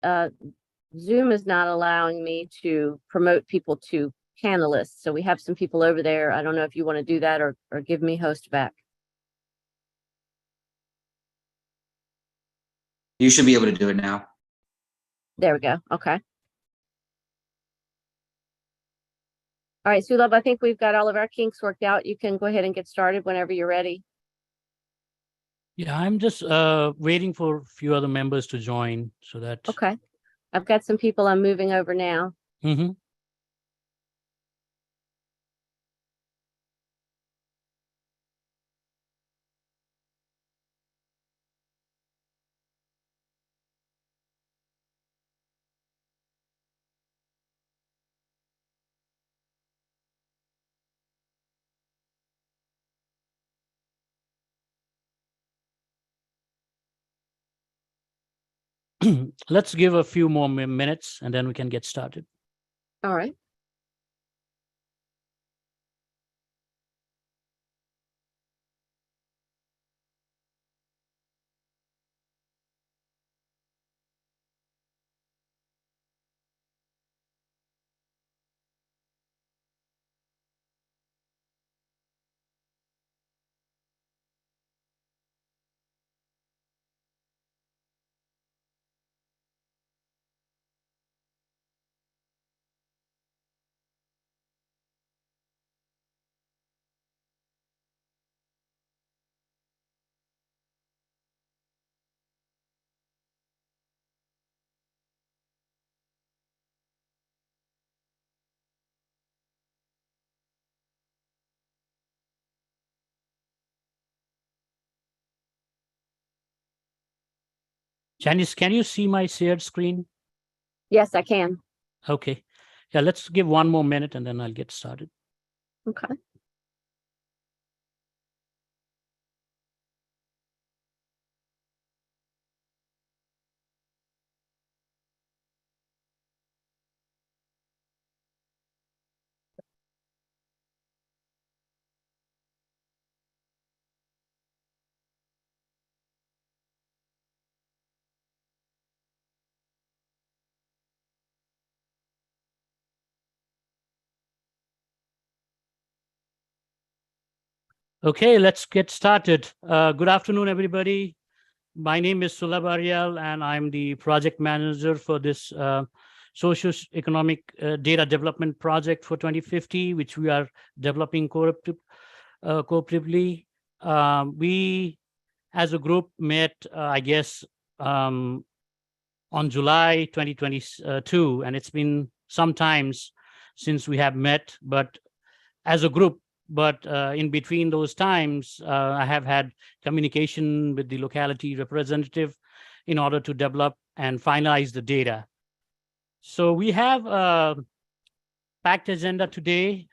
Zoom is not allowing me to promote people to panelists. So we have some people over there. I don't know if you want to do that or give me host back. You should be able to do it now. There we go. Okay. All right, Sulabh, I think we've got all of our kinks worked out. You can go ahead and get started whenever you're ready. Yeah, I'm just waiting for a few other members to join so that. Okay. I've got some people I'm moving over now. Mm-hmm. Let's give a few more minutes and then we can get started. All right. Janice, can you see my shared screen? Yes, I can. Okay. Yeah, let's give one more minute and then I'll get started. Okay. Okay, let's get started. Good afternoon, everybody. My name is Sulabh Aryal, and I'm the project manager for this socio-economic data development project for 2050, which we are developing cooperatively. We, as a group, met, I guess, on July 2022, and it's been some times since we have met, but as a group. But in between those times, I have had communication with the locality representative in order to develop and finalize the data. So we have a packed agenda today,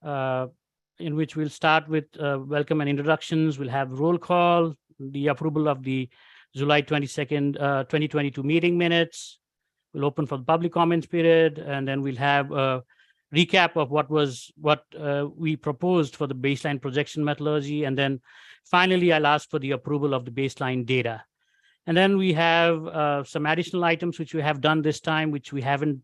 in which we'll start with welcome and introductions. We'll have roll call, the approval of the July 22nd, 2022 meeting minutes. We'll open for the public comments period, and then we'll have a recap of what we proposed for the baseline projection methodology. And then finally, I'll ask for the approval of the baseline data. And then we have some additional items which we have done this time, which we haven't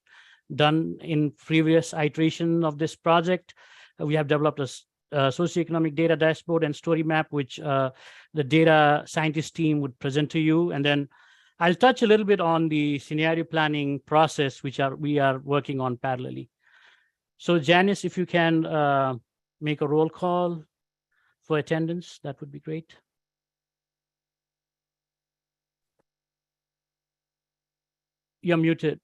done in previous iteration of this project. We have developed a socioeconomic data dashboard and story map, which the data scientist team would present to you. And then I'll touch a little bit on the scenario planning process, which we are working on parallelly. So Janice, if you can make a roll call for attendance, that would be great. You're muted.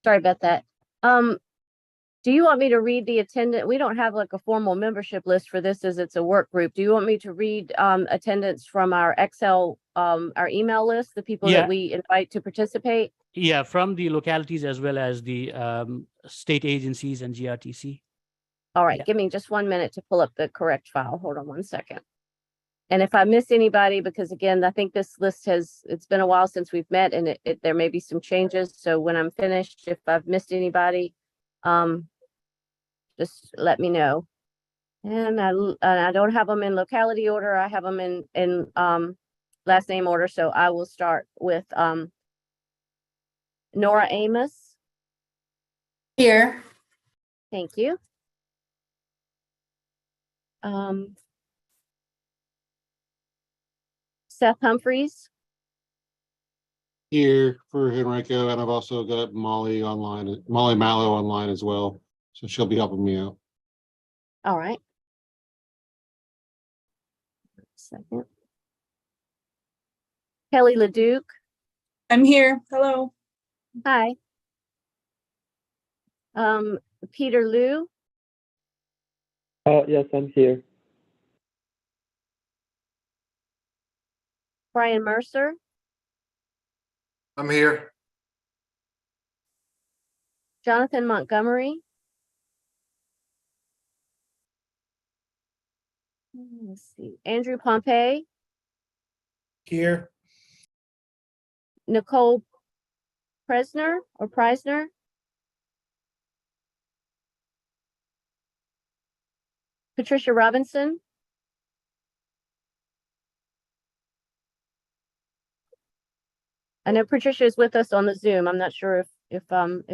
Sorry about that. Do you want me to read the attendance? We don't have like a formal membership list for this as it's a work group. Do you want me to read attendance from our Excel, our email list, the people that we invite to participate? Yeah, from the localities as well as the state agencies and GRTC. All right, give me just 1 minute to pull up the correct file. Hold on 1 second. And if I miss anybody, because again, I think this list it's been a while since we've met and there may be some changes. So when I'm finished, if I've missed anybody, just let me know. And I don't have them in locality order. I have them in last name order. So I will start with Nora Amos. Here. Thank you. Seth Humphreys. Here for Henrico, and I've also got Molly online, Molly Mallow online as well. So she'll be helping me out. All right. Second. Kelly LeDuc. I'm here. Hello. Hi. Peter Liu. Yes, I'm here. Brian Mercer. I'm here. Jonathan Montgomery. Let's see. Andrew Pompey. Here. Nicole Presner or Preisner. Patricia Robinson. I know Patricia is with us on the Zoom. I'm not sure if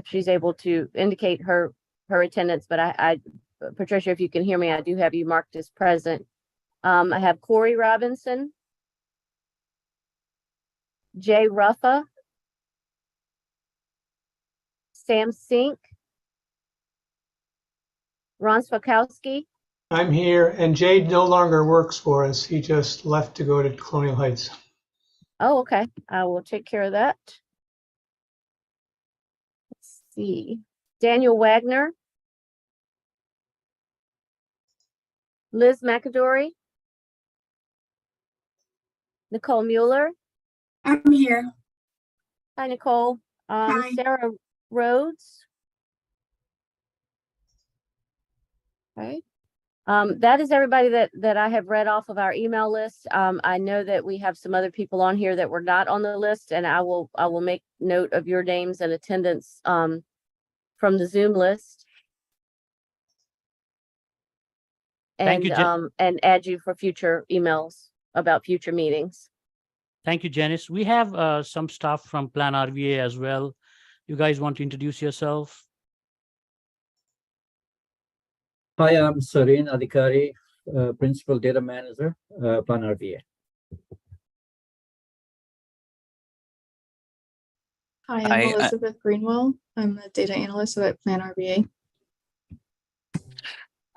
she's able to indicate her attendance, but Patricia, if you can hear me, I do have you marked as present. I have Corey Robinson, Jay Ruffa, Sam Sink, Ron Swakowski. I'm here, and Jade no longer works for us. He just left to go to Colonial Heights. Oh, okay. I will take care of that. Let's see. Daniel Wagner. Liz McAdory. Nicole Mueller. I'm here. Hi, Nicole. Hi. Sarah Rhodes. Okay. That is everybody that I have read off of our email list. I know that we have some other people on here that were not on the list, and I will make note of your names and attendance from the Zoom list. Thank you, And add you for future emails about future meetings. Thank you, Janice. We have some staff from Plan RVA as well. You guys want to introduce yourself? Hi, I'm Sareen Adhikari, Principal Data Manager, Plan RVA. Hi, Hi, I'm Elizabeth Greenwell. I'm the data analyst at Plan RBA.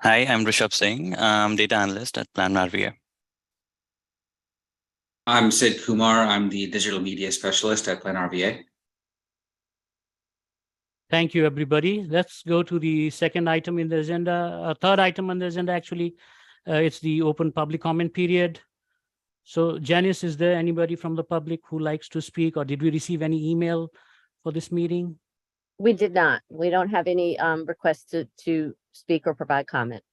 Hi, I'm Rishabh Singh. I'm data analyst at Plan RVA. I'm Sid Kumar. I'm the digital media specialist at Plan RVA. Thank you, everybody. Let's go to the second item in the agenda, third item on the agenda, actually. It's the open public comment period. So Janice, is there anybody from the public who likes to speak, or did we receive any email for this meeting? We did not. We don't have any requests to speak or provide comment.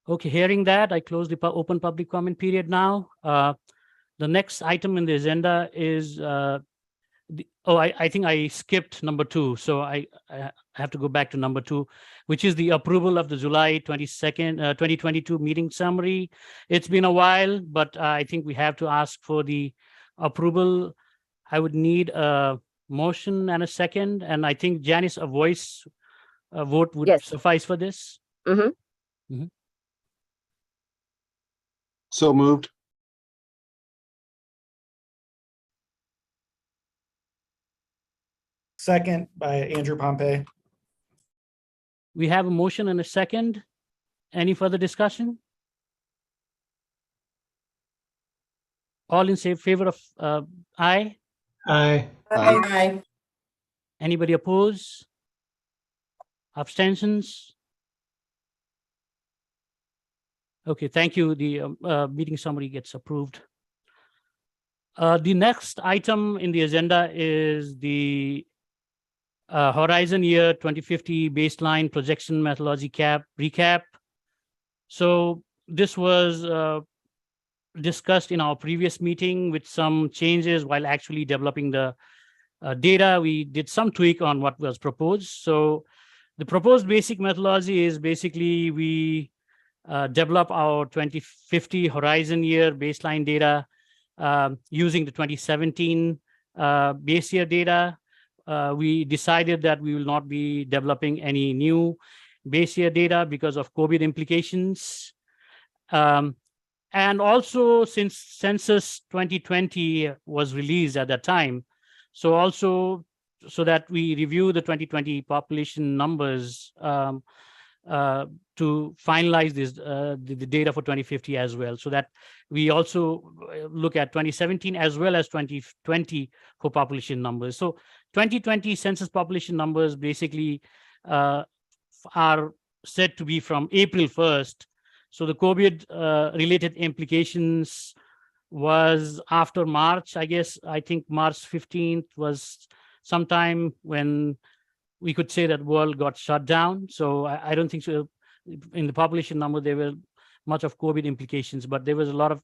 Okay, hearing that, I close the open public comment period now. The next item in the agenda is, I think I skipped number 2. So I have to go back to number 2, which is the approval of the July 22nd, 2022 meeting summary. It's been a while, but I think we have to ask for the approval. I would need a motion and a second. And I think Janice, a voice vote would Yes. suffice for this. So moved. Second by Andrew Pompey. We have a motion and a second. Any further discussion? All in favor of aye? Aye. Aye. Anybody oppose? Abstentions? Okay, thank you. The meeting summary gets approved. The next item in the agenda is the Horizon Year 2050 Baseline Projection Methodology recap. So this was discussed in our previous meeting with some changes while actually developing the data. We did some tweak on what was proposed. So the proposed basic methodology is basically we develop our 2050 horizon year baseline data using the 2017 base year data. We decided that we will not be developing any new base year data because of COVID implications. And also, since Census 2020 was released at that time, so also so that we review the 2020 population numbers to finalize this the data for 2050 as well, so that we also look at 2017 as well as 2020 for population numbers. So 2020 census population numbers basically are said to be from April 1st. So the COVID related implications was after March, I guess. I think March 15th was sometime when we could say that world got shut down. So I don't think so. In the population number, there were much of COVID implications, but there was a lot of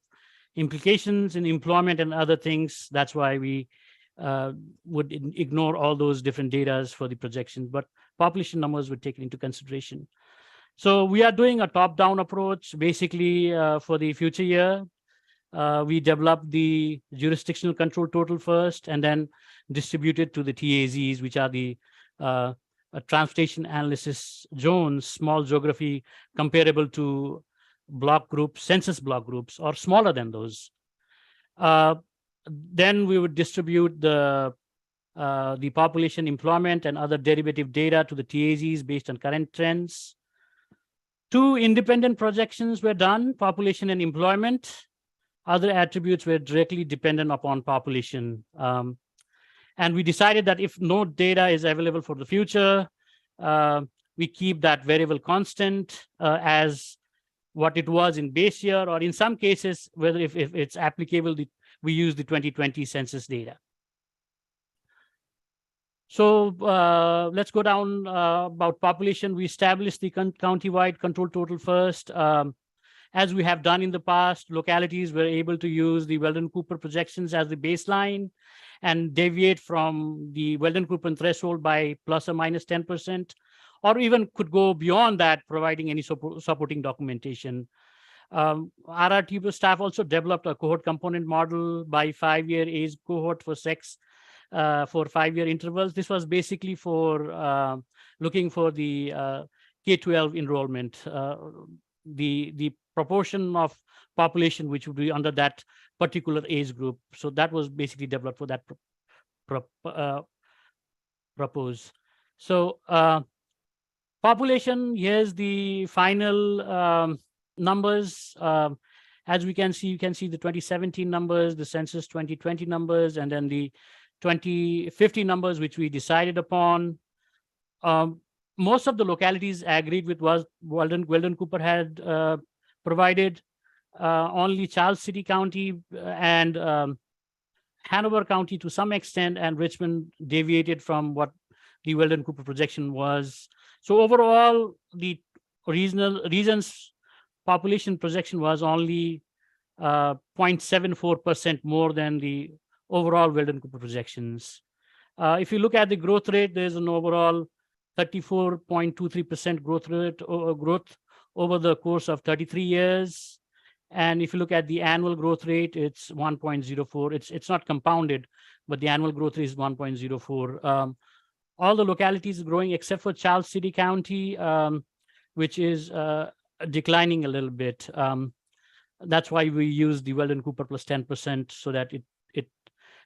implications in employment and other things. That's why we would ignore all those different data for the projection, but population numbers were taken into consideration. So we are doing a top-down approach, basically for the future year. We developed the jurisdictional control total first, and then distributed to the TAZs, which are the transportation analysis zones, small geography comparable to block groups, census block groups, or smaller than those. Then we would distribute the population, employment, and other derivative data to the TAZs based on current trends. 2 independent projections were done, population and employment. Other attributes were directly dependent upon population. And we decided that if no data is available for the future, we keep that variable constant as what it was in base year, or in some cases, whether if it's applicable, we use the 2020 census data. So let's go down about population. We established the county-wide control total first. As we have done in the past, localities were able to use the Weldon-Cooper projections as the baseline and deviate from the Weldon-Cooper threshold by plus or minus 10%, or even could go beyond that, providing any supporting documentation. RRTP staff also developed a cohort component model by 5-year age cohort for sex for 5-year intervals. This was basically for looking for the K-12 enrollment, the proportion of population which would be under that particular age group. So that was basically developed for that propose. So population, here's the final numbers. As we can see, you can see the 2017 numbers, the census 2020 numbers, and then the 2050 numbers, which we decided upon. Most of the localities agreed with what Weldon-Cooper had provided. Only Charles City County and Hanover County to some extent, and Richmond deviated from what the Weldon-Cooper projection was. So overall, the regions population projection was only 0.74% more than the overall Weldon-Cooper projections. If you look at the growth rate, there's an overall 34.23% growth rate growth over the course of 33 years. And if you look at the annual growth rate, it's 1.04. It's not compounded, but the annual growth rate is 1.04. All the localities are growing except for Charles City County, which is declining a little bit. That's why we use the Weldon-Cooper plus 10% so that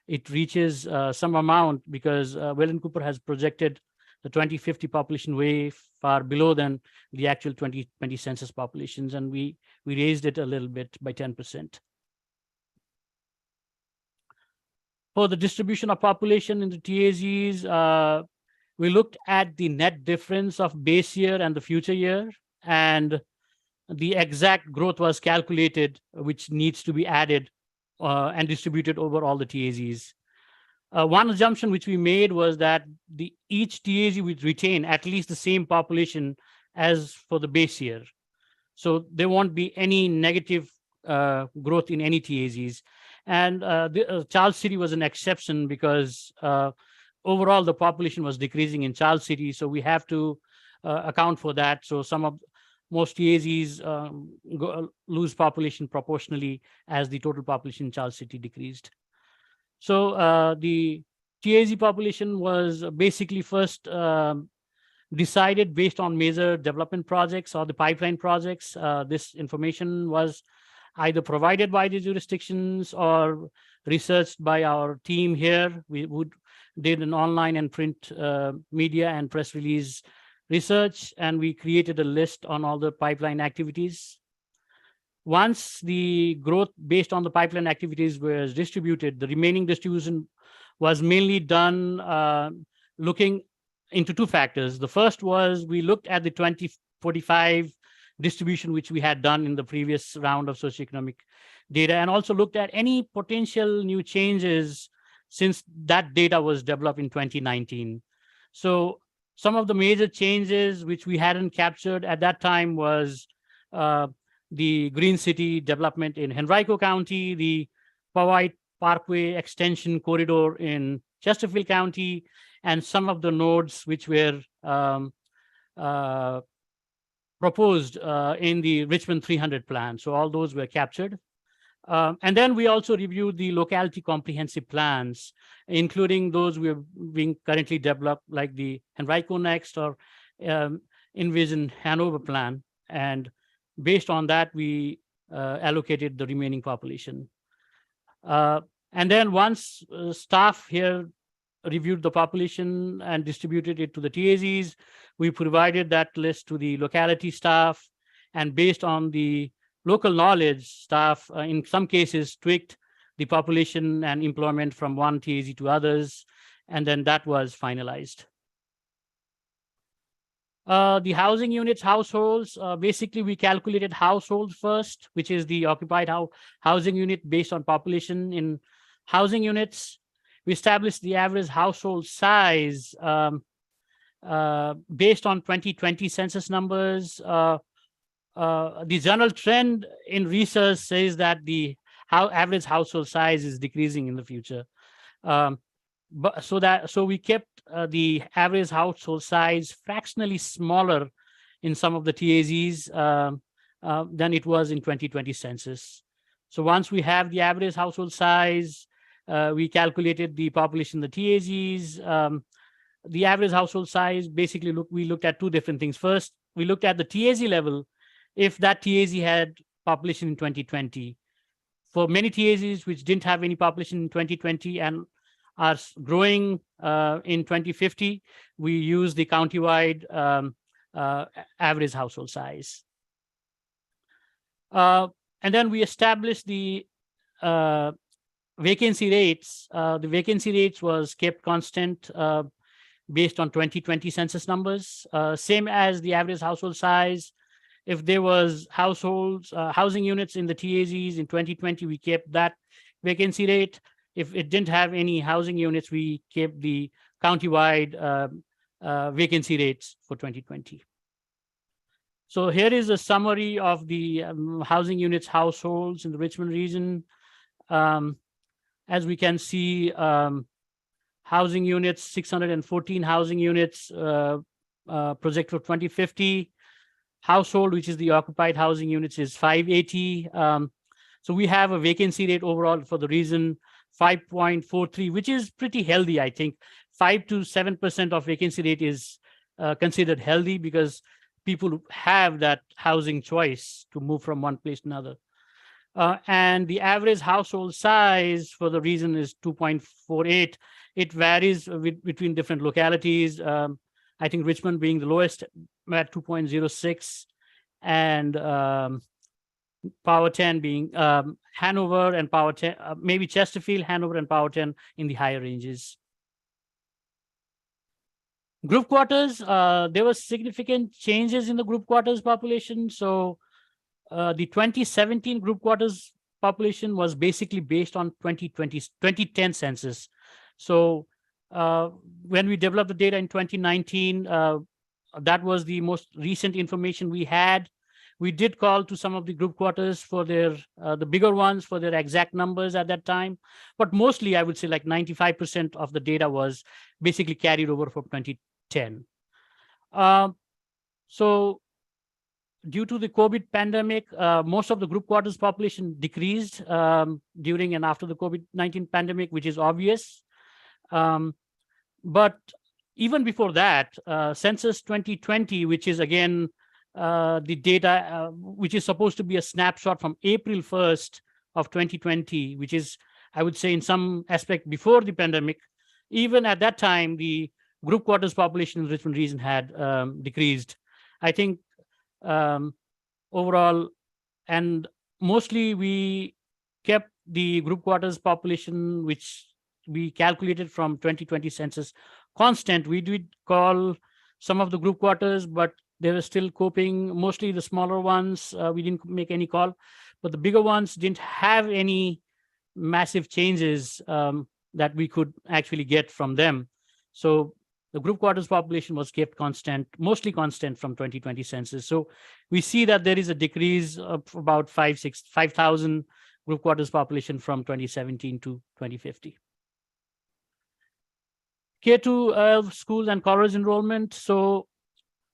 it reaches some amount, because Weldon-Cooper has projected the 2050 population way far below than the actual 2020 census populations, and we raised it a little bit by 10%. For the distribution of population in the TAZs, we looked at the net difference of base year and the future year, and the exact growth was calculated, which needs to be added and distributed over all the TAZs. One assumption which we made was that each TAZ would retain at least the same population as for the base year. So there won't be any negative growth in any TAZs. And Charles City was an exception because overall the population was decreasing in Charles City. So we have to account for that. So some of most TAZs lose population proportionally as the total population in Charles City decreased. So the TAZ population was basically first decided based on major development projects or the pipeline projects. This information was either provided by the jurisdictions or researched by our team here. We did an online and print media and press release research, and we created a list on all the pipeline activities. Once the growth based on the pipeline activities was distributed, the remaining distribution was mainly done looking into two factors. The first was we looked at the 2045 distribution, which we had done in the previous round of socioeconomic data, and also looked at any potential new changes since that data was developed in 2019. So some of the major changes which we hadn't captured at that time was the Green City development in Henrico County, the Powhite Parkway extension corridor in Chesterfield County, and some of the nodes which were proposed in the Richmond 300 plan. So all those were captured. And then we also reviewed the locality comprehensive plans, including those we are being currently developed, like the Henrico Next or Envision Hanover plan. And based on that, we allocated the remaining population. And then once staff here reviewed the population and distributed it to the TAZs, we provided that list to the locality staff, and based on the local knowledge, staff in some cases tweaked the population and employment from one TAZ to others, and then that was finalized. The housing units, households, basically we calculated households first, which is the occupied housing unit based on population in housing units. We established the average household size based on 2020 census numbers. The general trend in research says that the average household size is decreasing in the future. So we kept the average household size fractionally smaller in some of the TAZs than it was in 2020 census. So once we have the average household size, we calculated the population in the TAZs. The average household size, basically we looked at two different things. First, we looked at the TAZ level, if that TAZ had population in 2020. For many TAZs which didn't have any population in 2020 and are growing in 2050, we use the countywide average household size. And then we established the vacancy rates. The vacancy rates was kept constant based on 2020 census numbers, same as the average household size. If there was housing units in the TAZs in 2020, we kept that vacancy rate. If it didn't have any housing units, we kept the countywide vacancy rates for 2020. So here is a summary of the housing units, households in the Richmond region. As we can see, housing units, 614 housing units projected for 2050. Household, which is the occupied housing units, is 580. So we have a vacancy rate overall for the region 5.43, which is pretty healthy, I think. 5 to 7% of vacancy rate is considered healthy because people have that housing choice to move from one place to another. And the average household size for the region is 2.48. It varies between different localities. I think Richmond being the lowest at 2.06, and Powhatan being Hanover and Powhatan, maybe Chesterfield, Hanover, and Powhatan in the higher ranges. Group quarters, there were significant changes in the group quarters population. So the 2017 group quarters population was basically based on 2010 census. So when we developed the data in 2019, that was the most recent information we had. We did call to some of the group quarters for their, the bigger ones for their exact numbers at that time. But mostly, I would say like 95% of the data was basically carried over from 2010. So due to the COVID pandemic, most of the group quarters population decreased during and after the COVID-19 pandemic, which is obvious. But even before that, census 2020, which is again the data, which is supposed to be a snapshot from April 1st of 2020, which is, I would say, in some aspect before the pandemic. Even at that time, the group quarters population in Richmond region had decreased. I think overall, and mostly we kept the group quarters population, which we calculated from 2020 census, constant. We did call some of the group quarters, but they were still coping. Mostly the smaller ones, we didn't make any call, but the bigger ones didn't have any massive changes that we could actually get from them. So the group quarters population was kept constant, mostly constant from 2020 census. So we see that there is a decrease of about 5,000 group quarters population from 2017 to 2050. K-12 schools and college enrollment. So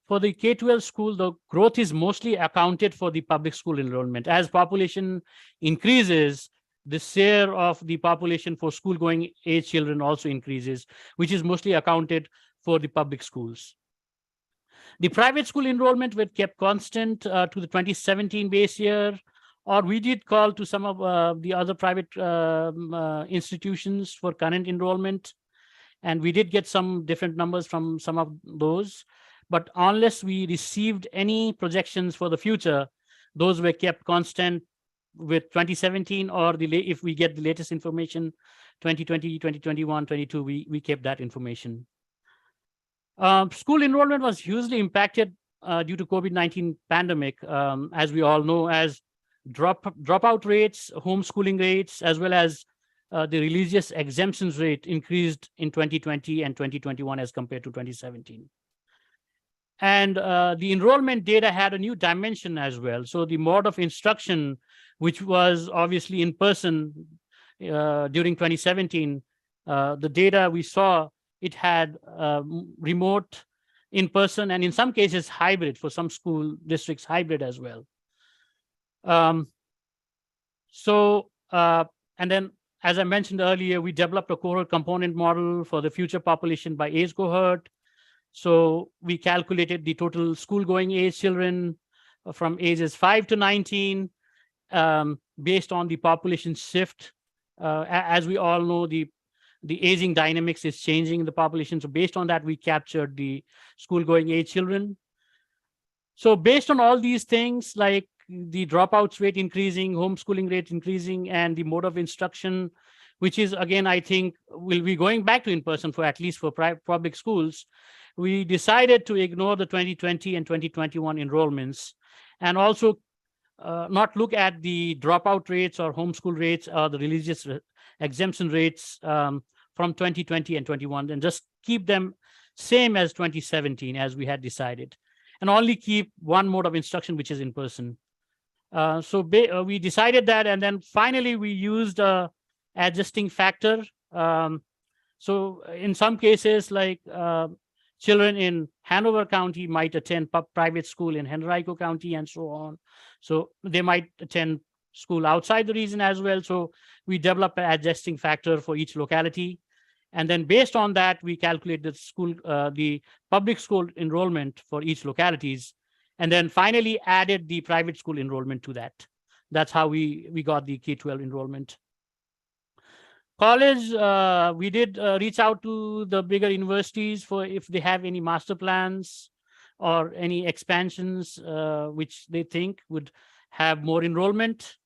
for the K-12 school, the growth is mostly accounted for the public school enrollment. As population increases, the share of the population for school-going age children also increases, which is mostly accounted for the public schools. The private school enrollment were kept constant to the 2017 base year, or we did call to some of the other private institutions for current enrollment. And we did get some different numbers from some of those. But unless we received any projections for the future, those were kept constant with 2017, or if we get the latest information, 2020, 2021, 22, we kept that information. School enrollment was hugely impacted due to COVID-19 pandemic, as we all know, as dropout rates, homeschooling rates, as well as the religious exemptions rate increased in 2020 and 2021 as compared to 2017. And the enrollment data had a new dimension as well. So the mode of instruction, which was obviously in person during 2017, the data we saw, it had remote, in person, and in some cases hybrid, for some school districts hybrid as well. And then, as I mentioned earlier, we developed a cohort component model for the future population by age cohort. So we calculated the total school-going age children from ages 5 to 19 based on the population shift. As we all know, the aging dynamics is changing in the population. So based on that, we captured the school-going age children. So based on all these things, like the dropouts rate increasing, homeschooling rate increasing, and the mode of instruction, which is, again, I think will be going back to in-person for at least for public schools, we decided to ignore the 2020 and 2021 enrollments, and also not look at the dropout rates or homeschool rates or the religious exemption rates from 2020 and 21, and just keep them same as 2017 as we had decided, and only keep one mode of instruction, which is in person. We decided that, and then finally we used a adjusting factor. So in some cases, like children in Hanover County might attend private school in Henrico County and so on. So they might attend school outside the region as well. So we developed an adjusting factor for each locality. And then based on that, we calculate the public school enrollment for each localities. And then finally added the private school enrollment to that. That's how we got the K-12 enrollment. College, we did reach out to the bigger universities for if they have any master plans or any expansions which they think would have more enrollment.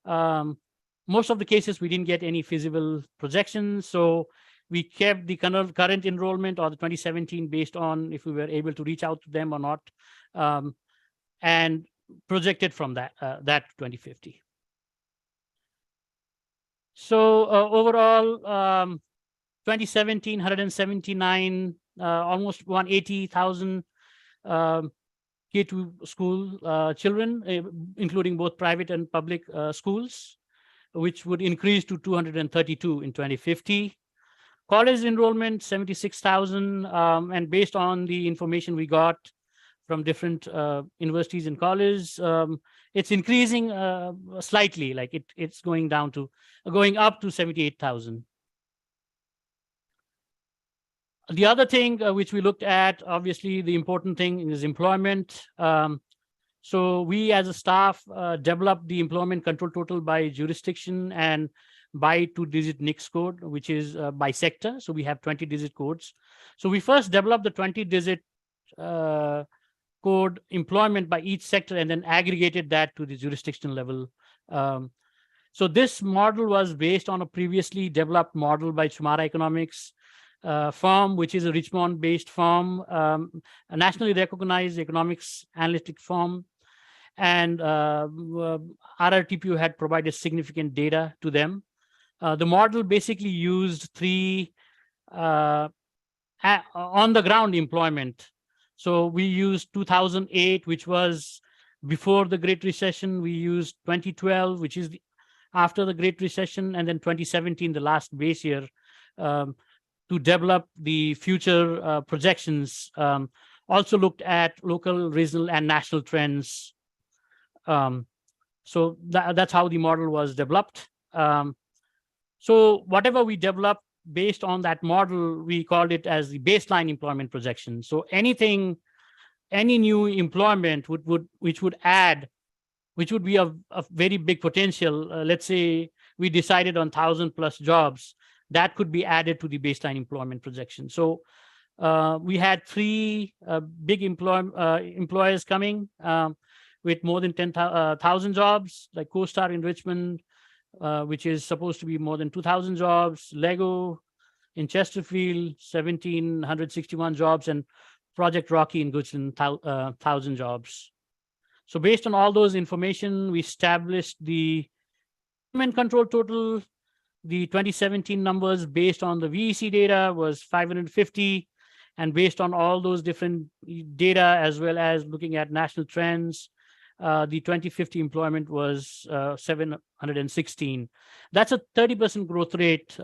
Most of the cases, we didn't get any feasible projections. So we kept the current enrollment or the 2017 based on if we were able to reach out to them or not, and projected from that 2050. So overall, 2017, 179, almost 180,000 K-2 school children, including both private and public schools, which would increase to 232 in 2050. College enrollment, 76,000, and based on the information we got from different universities and colleges. It's increasing slightly, like it's going up to 78,000. The other thing which we looked at, obviously, the important thing is employment. So we as a staff developed the employment control total by jurisdiction and by 2-digit NICS code, which is by sector. So we have 20-digit codes. So we first developed the 20-digit code employment by each sector and then aggregated that to the jurisdictional level. So this model was based on a previously developed model by Chumara Economics firm, which is a Richmond-based firm, a nationally recognized economics analytic firm. And RRTPO had provided significant data to them. The model basically used 3 on-the-ground employment. So we used 2008, which was before the Great Recession. We used 2012, which is after the Great Recession, and then 2017, the last base year, to develop the future projections. Also looked at local, regional, and national trends. So that's how the model was developed. So whatever we developed based on that model, we called it as the baseline employment projection. So any new employment which would be of very big potential. Let's say we decided on 1,000+ jobs, that could be added to the baseline employment projection. So we had 3 big employers coming with more than 10,000 jobs, like CoStar in Richmond, which is supposed to be more than 2,000 jobs, Lego in Chesterfield, 1,761 jobs, and Project Rocky in Goochland, 1,000 jobs. So based on all those information, we established the employment control total. The 2017 numbers based on the VEC data was 550, and based on all those different data, as well as looking at national trends, the 2050 employment was 716. That's a 30% growth rate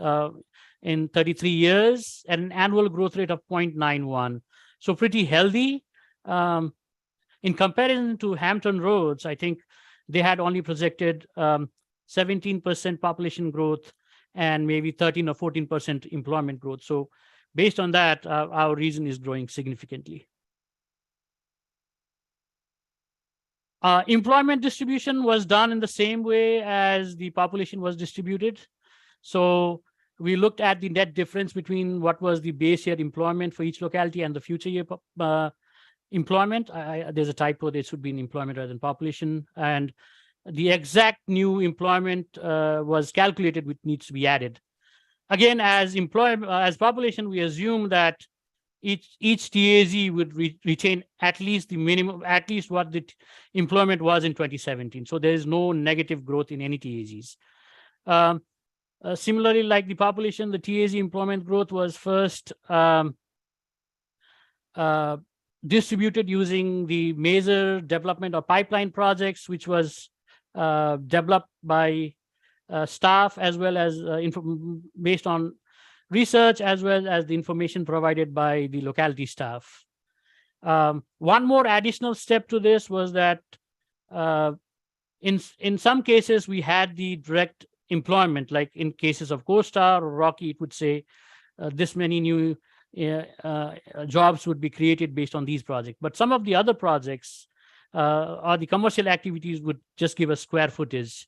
in 33 years, and an annual growth rate of 0.91. So pretty healthy. In comparison to Hampton Roads, I think they had only projected 17% population growth and maybe 13 or 14% employment growth. So based on that, our region is growing significantly. Employment distribution was done in the same way as the population was distributed. So we looked at the net difference between what was the base year employment for each locality and the future year employment. There's a typo, there should be an employment rather than population. And the exact new employment was calculated, which needs to be added. Again, as population, we assume that each TAZ would retain at least the minimum, at least what the employment was in 2017. So there is no negative growth in any TAZs. Similarly, like the population, the TAZ employment growth was first distributed using the major development or pipeline projects, which was developed by staff, as well as based on research, as well as the information provided by the locality staff. One more additional step to this was that in some cases we had the direct employment, like in cases of CoStar or Rocky, it would say this many new jobs would be created based on these projects. But some of the other projects or the commercial activities would just give us square footage.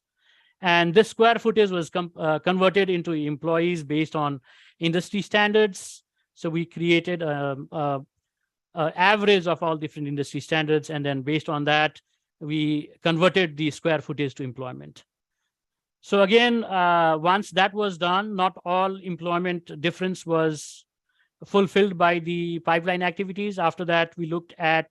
And this square footage was converted into employees based on industry standards. So we created an average of all different industry standards. And then based on that, we converted the square footage to employment. So again, once that was done, not all employment difference was fulfilled by the pipeline activities. After that, we looked at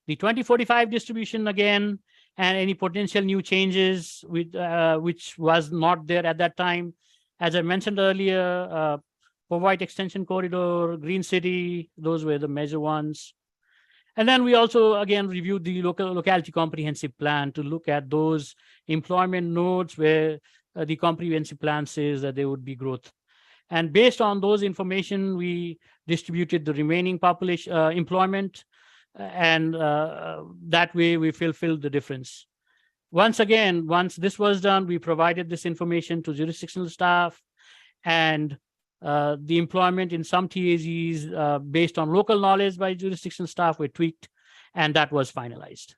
the 2045 distribution again, and any potential new changes with, which was not there at that time. As I mentioned earlier, Powhite Extension Corridor, Green City, those were the major ones. And then we also, again, reviewed the locality comprehensive plan to look at those employment nodes where the comprehensive plan says that there would be growth. And based on those information, we distributed the remaining population employment. and that way we fulfilled the difference. Once again, once this was done, we provided this information to jurisdictional staff, and the employment in some TAZs based on local knowledge by jurisdictional staff were tweaked, and that was finalized.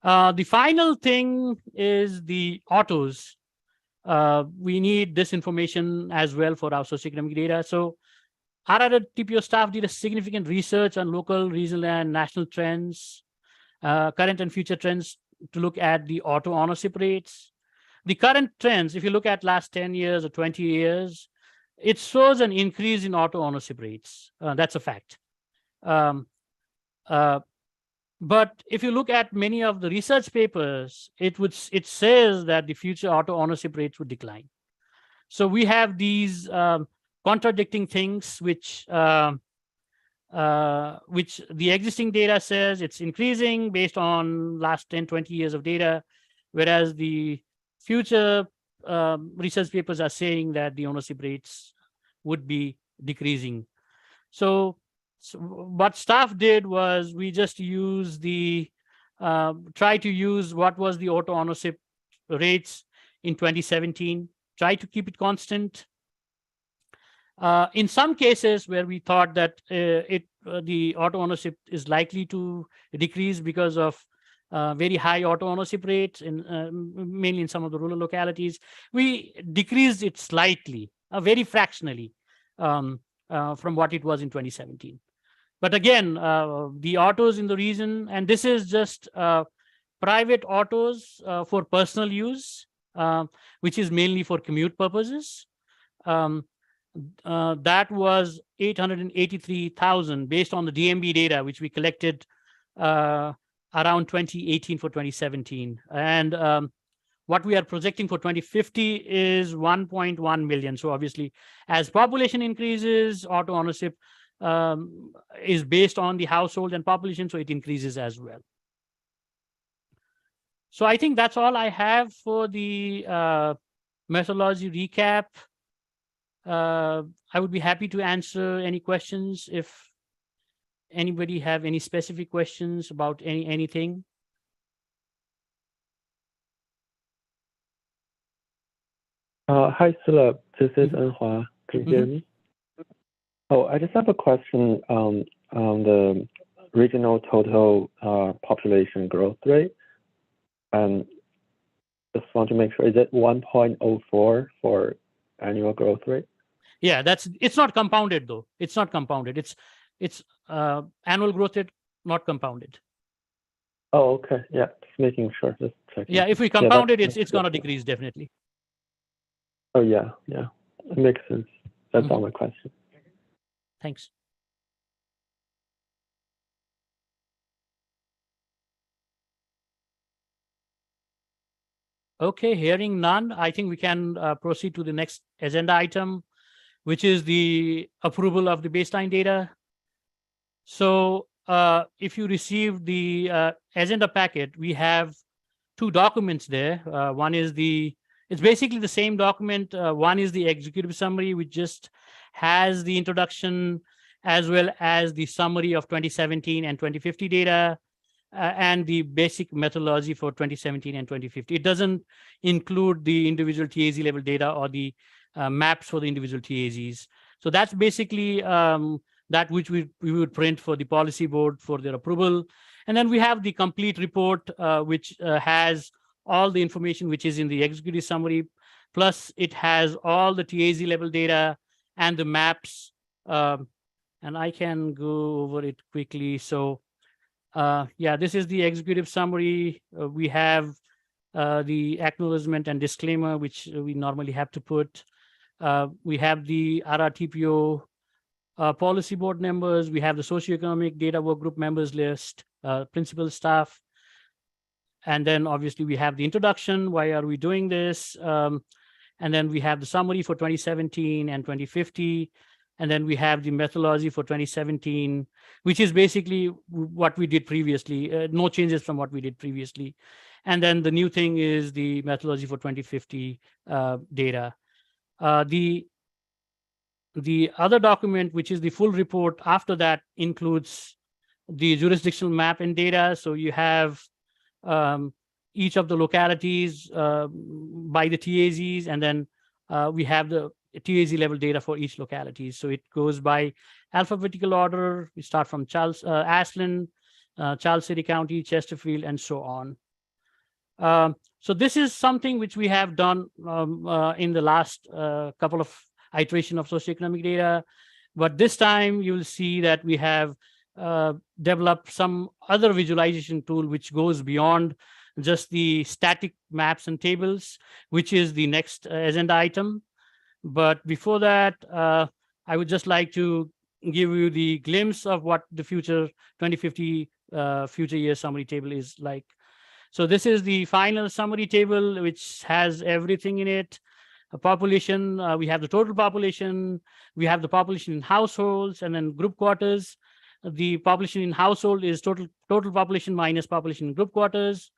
The final thing is the autos. We need this information as well for our socioeconomic data. So our TPO staff did a significant research on local, regional, and national trends, current and future trends, to look at the auto ownership rates. The current trends, if you look at last 10 years or 20 years, it shows an increase in auto ownership rates. That's a fact. But if you look at many of the research papers, it says that the future auto ownership rates would decline. So we have these contradicting things, which the existing data says it's increasing based on last 10, 20 years of data, whereas the future research papers are saying that the ownership rates would be decreasing. So what staff did was we just use try to use what was the auto ownership rates in 2017, try to keep it constant. In some cases where we thought that the auto ownership is likely to decrease because of very high auto ownership rates, mainly in some of the rural localities, we decreased it slightly, very fractionally from what it was in 2017. But again, the autos in the region, and this is just private autos for personal use, which is mainly for commute purposes. That was 883,000 based on the DMB data, which we collected around 2018 for 2017. And what we are projecting for 2050 is 1.1 million. So obviously, as population increases, auto ownership is based on the household and population, so it increases as well. So I think that's all I have for the methodology recap. I would be happy to answer any questions if anybody have any specific questions about anything. Hi, Philip. This is Enhua. Can you hear me? Oh, I just have a question on the regional total population growth rate. And just want to make sure, is it 1.04 for annual growth rate? Yeah, it's not compounded though. It's not compounded. It's annual growth rate, not compounded. Oh, okay. Yeah, just making sure. Just checking. Yeah, if we compound it, it's going to decrease definitely. Oh yeah, it makes sense. That's all my question. Thanks. Okay, hearing none, I think we can proceed to the next agenda item, which is the approval of the baseline data. So if you received the agenda packet, we have two documents there. One is it's basically the same document. One is the executive summary, which just has the introduction as well as the summary of 2017 and 2050 data. And the basic methodology for 2017 and 2050. It doesn't include the individual TAZ level data or the maps for the individual TAZs. So that's basically that which we would print for the policy board for their approval. And then we have the complete report, which has all the information which is in the executive summary, plus it has all the TAZ level data and the maps. And I can go over it quickly. So yeah, this is the executive summary. We have the acknowledgement and disclaimer, which we normally have to put. We have the RRTPO policy board members. We have the socioeconomic data work group members list, principal staff. And then obviously we have the introduction. Why are we doing this? And then we have the summary for 2017 and 2050. And then we have the methodology for 2017, which is basically what we did previously, no changes from what we did previously. And then the new thing is the methodology for 2050 data. The other document, which is the full report after that, includes the jurisdictional map and data. So you have each of the localities by the TAZs, and then we have the TAZ level data for each locality. So it goes by alphabetical order. We start from Ashland, Charles City County, Chesterfield, and so on. So this is something which we have done in the last couple of iteration of socioeconomic data. But this time you will see that we have developed some other visualization tool which goes beyond just the static maps and tables, which is the next agenda item. But before that, I would just like to give you the glimpse of what the future 2050 future year summary table is like. So this is the final summary table, which has everything in it. A population, we have the total population, we have the population in households, and then group quarters. The population in household is total population minus population in group quarters.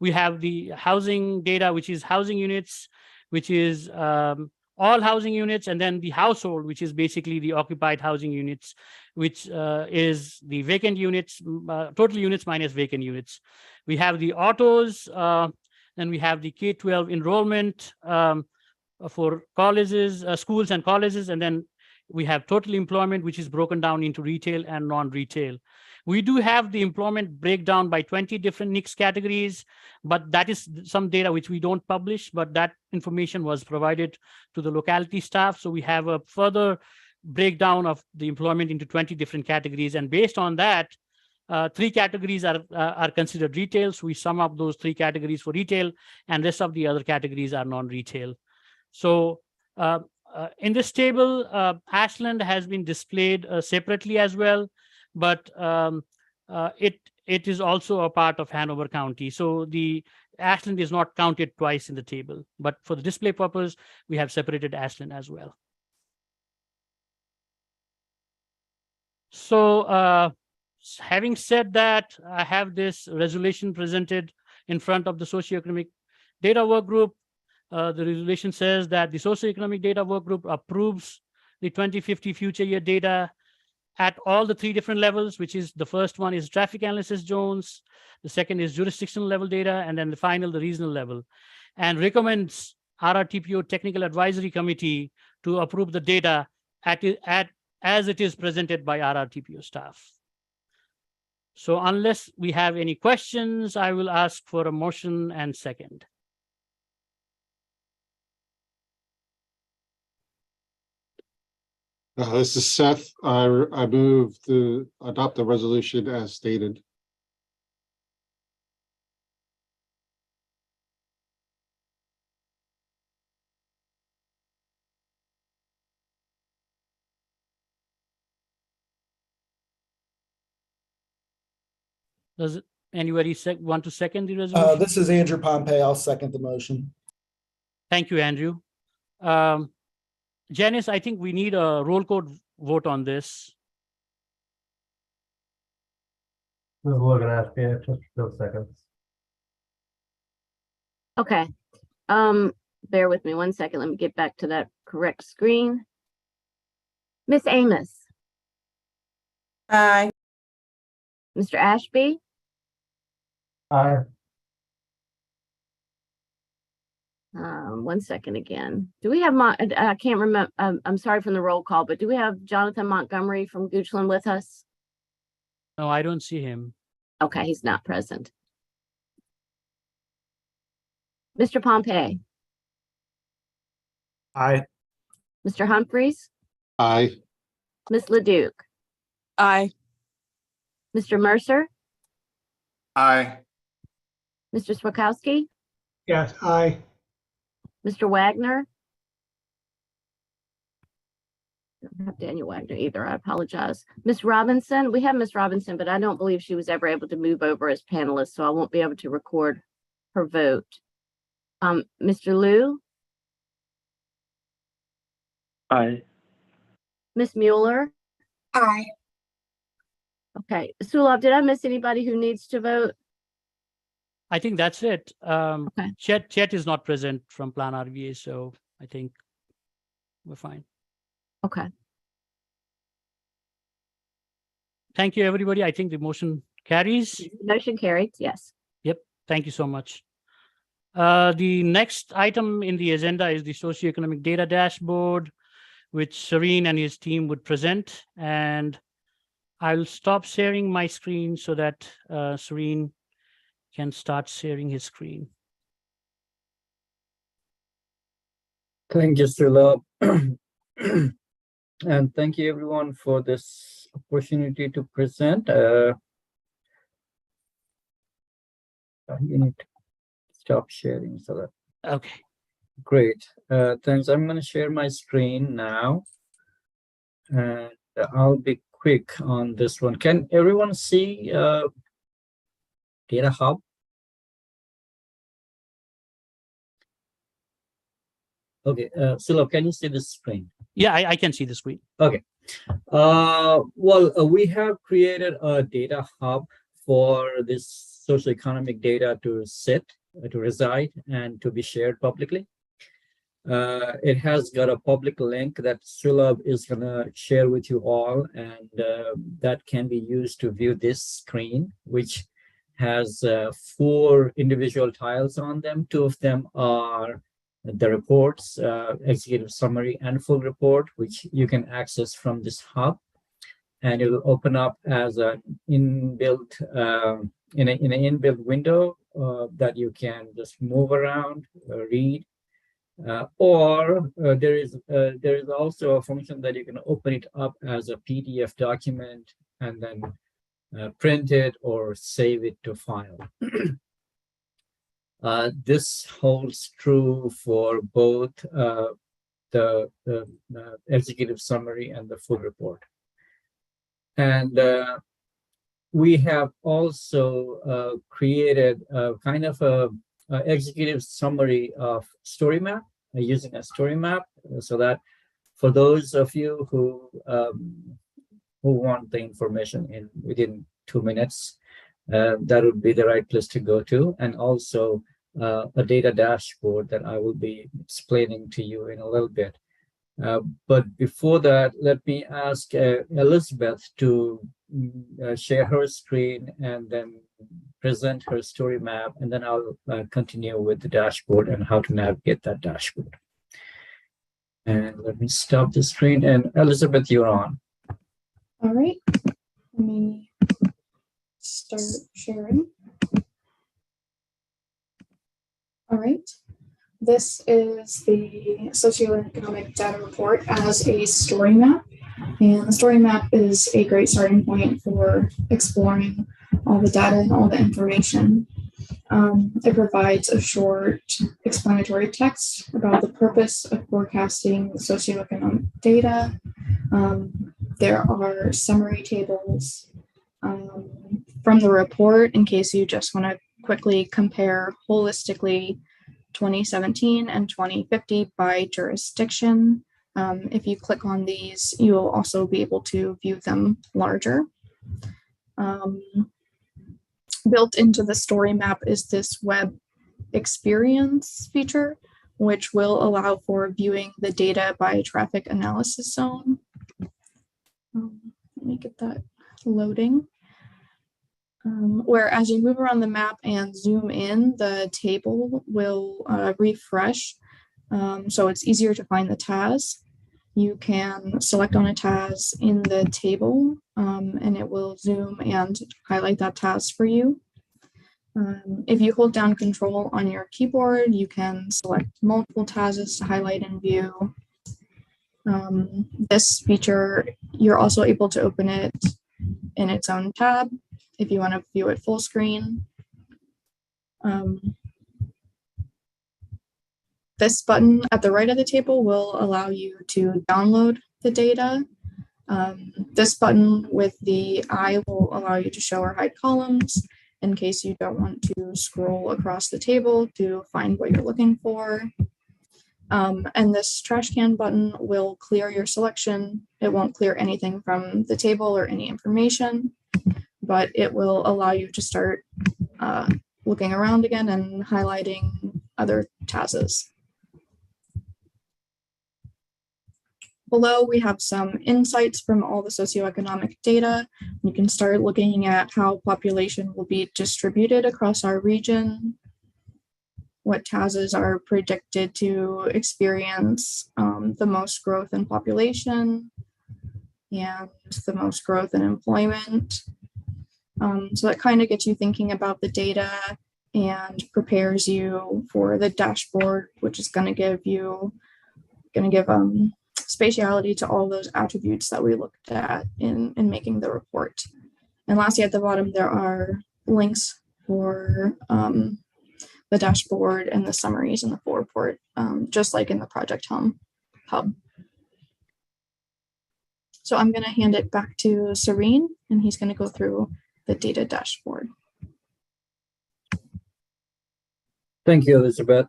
We have the housing data, which is housing units, which is all housing units, and then the household, which is basically the occupied housing units, which is the vacant units, total units minus vacant units. We have the autos, then we have the K-12 enrollment for colleges, schools and colleges, and then we have total employment, which is broken down into retail and non-retail. We do have the employment breakdown by 20 different NICS categories, but that is some data which we don't publish, but that information was provided to the locality staff. So we have a further breakdown of the employment into 20 different categories. And based on that, 3 categories are considered retail. So we sum up those 3 categories for retail, and rest of the other categories are non-retail. So in this table, Ashland has been displayed separately as well, but it is also a part of Hanover County. So the Ashland is not counted twice in the table, but for the display purpose, we have separated Ashland as well. So having said that, I have this resolution presented in front of the socioeconomic data work group. The resolution says that the socioeconomic data work group approves the 2050 future year data at all the 3 different levels, which is the first one is traffic analysis zones, the second is jurisdictional level data, and then the final, the regional level, and recommends RRTPO Technical Advisory Committee to approve the data as it is presented by RRTPO staff. So unless we have any questions, I will ask for a motion and second. This is Seth. I move to adopt the resolution as stated. Does anybody want to second the resolution? This is Andrew Pompey. I'll second the motion. Thank you, Andrew. Janice, I think we need a roll call vote on this. We're gonna ask you just a seconds. Okay. Bear with me 1 second. Let me get back to that correct screen. Miss Amos, Aye. Mr. Ashby, Aye. 1 second again. Do we have I can't remember. I'm sorry from the roll call, but do we have Jonathan Montgomery from Goochland with us? No, I don't see him. Okay, he's not present. Mr. Pompey, Aye. Mr. Humphreys, Aye. Miss Leduc, Aye. Mr. Mercer, Aye. Mr. Swakowski, Yes, aye. Mr. Wagner. Don't have Daniel Wagner either. I apologize. Miss Robinson, we have Miss Robinson, but I don't believe she was ever able to move over as panelist, so I won't be able to record her vote. Mr. Liu, Aye. Miss Mueller. Aye. Okay, Sulov, did I miss anybody who needs to vote? I think that's it. Okay. Chet is not present from Plan RVA, so I think we're fine. Okay. thank you, everybody. I think the motion carries. Motion carried, yes. Thank you so much. The next item in the agenda is the socioeconomic data dashboard, which Serene and his team would present. And I'll stop sharing my screen so that Serene can start sharing his screen. Thank you, Srila. And thank you everyone for this opportunity to present. You need to stop sharing so that. Okay. Great. Thanks. I'm going to share my screen now. And I'll be quick on this one. Can everyone see Data Hub? Okay, Silo, can you see the screen? Yeah, I can see the screen. Okay. We have created a data hub for this socioeconomic data to sit, to reside, and to be shared publicly. It has got a public link that Sulabh is going to share with you all, and that can be used to view this screen, which has 4 individual tiles on them. 2 of them are the reports, executive summary and full report, which you can access from this hub. And it will open up as an inbuilt, in an inbuilt window that you can just move around, read. There is also a function that you can open it up as a PDF document and then print it or save it to file. This holds true for both the executive summary and the full report. And we have also created a kind of a executive summary of story map using a story map, so that for those of you who want the information within 2 minutes, that would be the right place to go to, and also a data dashboard that I will be explaining to you in a little bit. But before that, let me ask Elizabeth to share her screen and then present her story map, and then I'll continue with the dashboard and how to navigate that dashboard. And let me stop the screen, and Elizabeth, you're on. All right, let me start sharing. All right, this is the socioeconomic data report as a story map. And the story map is a great starting point for exploring all the data and all the information. It provides a short explanatory text about the purpose of forecasting socioeconomic data. There are summary tables from the report in case you just want to quickly compare holistically 2017 and 2050 by jurisdiction. If you click on these, you'll also be able to view them larger. Built into the story map is this web experience feature, which will allow for viewing the data by traffic analysis zone. Let me get that loading. Where as you move around the map and zoom in, the table will refresh. So it's easier to find the TAS. You can select on a TAS in the table and it will zoom and highlight that TAS for you. If you hold down Control on your keyboard, you can select multiple TASs to highlight and view. This feature, you're also able to open it in its own tab if you want to view it full screen. This button at the right of the table will allow you to download the data. This button with the eye will allow you to show or hide columns in case you don't want to scroll across the table to find what you're looking for. And this trash can button will clear your selection. It won't clear anything from the table or any information, but it will allow you to start looking around again and highlighting other TASs. below we have some insights from all the socioeconomic data. You can start looking at how population will be distributed across our region, what TASs are predicted to experience the most growth in population and the most growth in employment. So that kind of gets you thinking about the data and prepares you for the dashboard, which is going to give spatiality to all those attributes that we looked at in making the report. And lastly, at the bottom, there are links for the dashboard and the summaries in the full report, just like in the Project Hub. So I'm going to hand it back to Serene, and he's going to go through the data dashboard. Thank you, Elizabeth.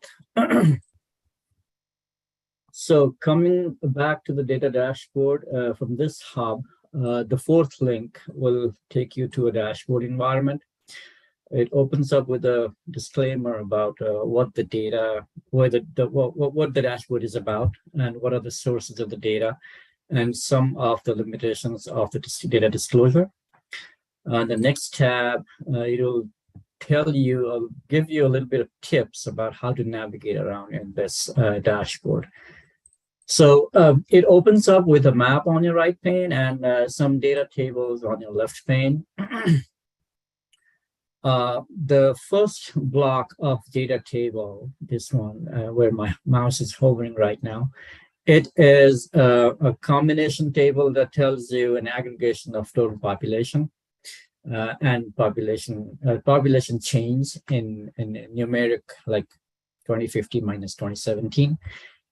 So coming back to the data dashboard from this hub, the fourth link will take you to a dashboard environment. It opens up with a disclaimer about what the data, what the dashboard is about, and what are the sources of the data, and some of the limitations of the data disclosure. The next tab, it'll tell you, give you a little bit of tips about how to navigate around in this dashboard. So it opens up with a map on your right pane and some data tables on your left pane. The first block of data table, this one where my mouse is hovering right now, it is a combination table that tells you an aggregation of total population and population change in numeric, like 2050 minus 2017,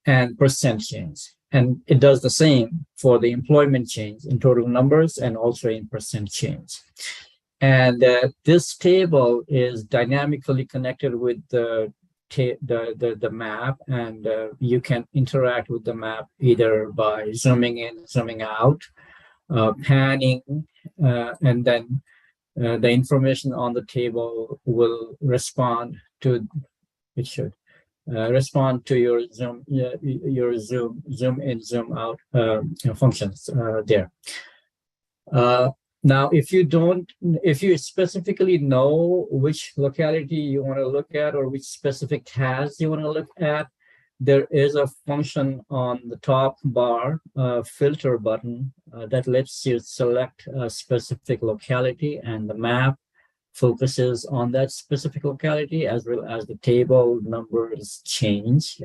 and percent change. And it does the same for the employment change in total numbers and also in percent change. And this table is dynamically connected with the map, and you can interact with the map either by zooming in, zooming out, panning, and then the information on the table will respond to, it should respond to your zoom in, zoom out functions there. Now, if you specifically know which locality you want to look at or which specific task you want to look at, there is a function on the top bar, filter button, that lets you select a specific locality, and the map focuses on that specific locality, as well as the table numbers change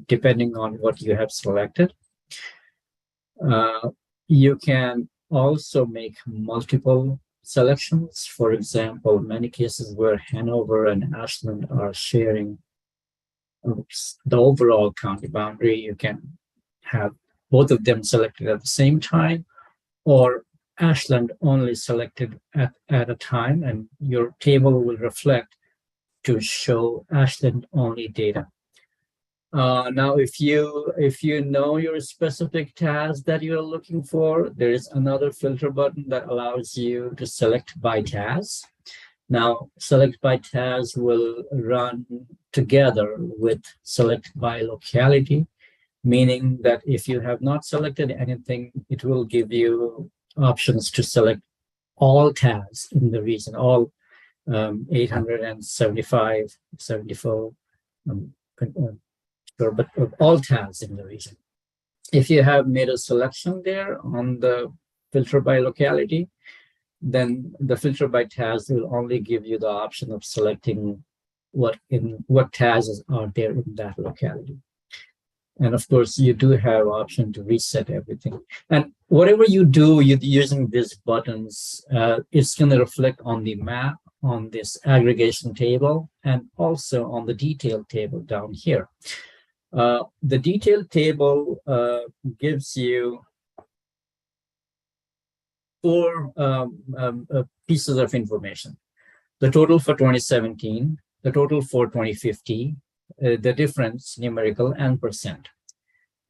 depending on what you have selected. You can also make multiple selections. For example, many cases where Hanover and Ashland are sharing the overall county boundary, you can have both of them selected at the same time, or Ashland only selected at a time, and your table will reflect to show Ashland only data. Now, if you know your specific task that you're looking for, there is another filter button that allows you to select by task. Now, select by task will run together with select by locality, meaning that if you have not selected anything, it will give you options to select all tasks in the region, all 875, 74, but all tasks in the region. If you have made a selection there on the filter by locality, then the filter by task will only give you the option of selecting what tasks are there in that locality. And of course, you do have option to reset everything. And whatever you do using these buttons, it's going to reflect on the map, on this aggregation table, and also on the detail table down here. The detail table gives you 4 pieces of information: the total for 2017, the total for 2050, the difference, numerical, and percent